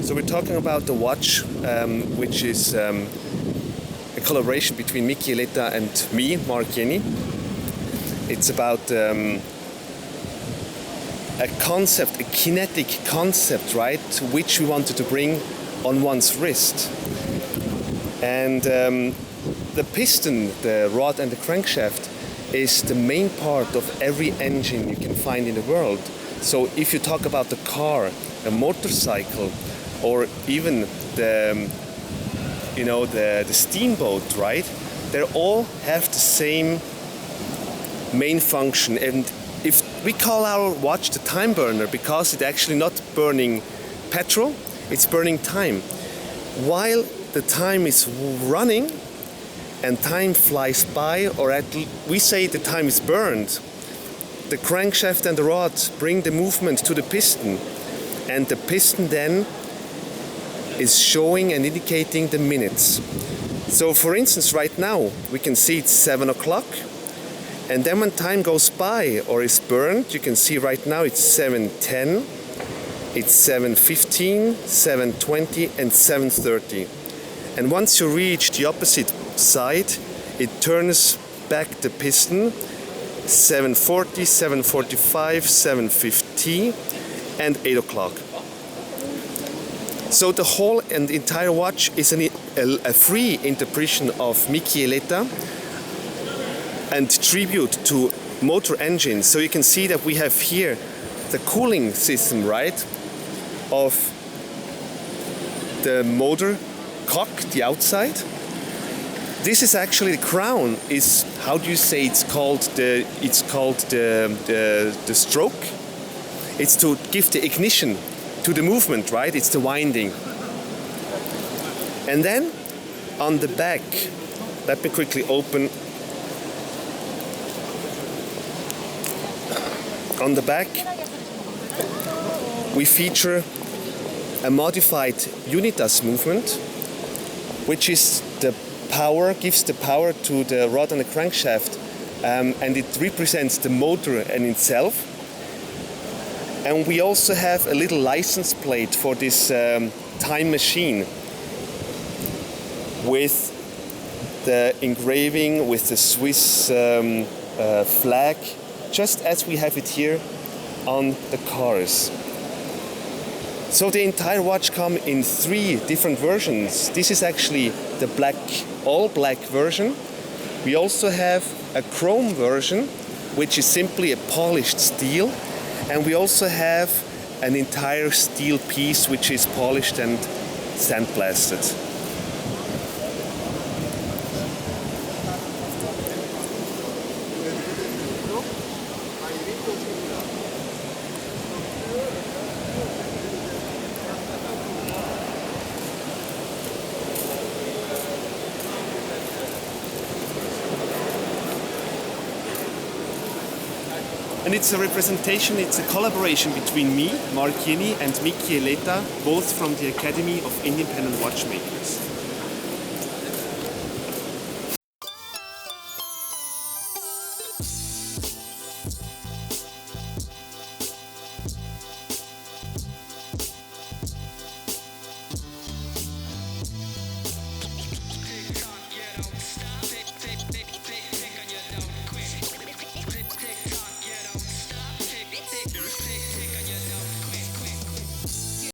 So we're talking about the watch, which is a collaboration between Miki Eleta and me, Marc. It's about a concept, a kinetic concept, right, which we wanted to bring on one's wrist. And the piston, the rod and the crankshaft is the main part of every engine you can find in the world. So if you talk about the car, a motorcycle, or even the steamboat, right? They all have the same main function. And if we call our watch the Timeburner because it's actually not burning petrol, it's burning time. While the time is running and time flies by, or we say the time is burned, the crankshaft and the rod bring the movement to the piston, and the piston then is showing and indicating the minutes. So for instance, right now we can see it's 7 o'clock, and then when time goes by or is burned, you can see right now it's 7:10, it's 7:15, 7:20 and 7:30. And once you reach the opposite side, it turns back the piston 7:40, 7:45, 7:50 and 8 o'clock. So the whole and entire watch is a free interpretation of Miki Eleta and tribute to motor engines. So you can see that we have here the cooling system, right, of the motor cock, the outside. This is actually the crown. Is, how do you say, it's called the stroke. It's to give the ignition to the movement, right? It's the winding. And then on the back, let me quickly open. On the back, we feature a modified unitas movement, which is the power, gives the power to the rod and the crankshaft, and it represents the motor in itself. And we also have a little license plate for this time machine with the engraving with the Swiss flag, just as we have it here on the cars. So the entire watch comes in 3 different versions. This is actually the all black version. We also have a chrome version, which is simply a polished steel. And we also have an entire steel piece which is polished and sandblasted. And it's a representation, it's a collaboration between me, Marc, and Miki Eleta, both from the Academy of Independent Watchmakers.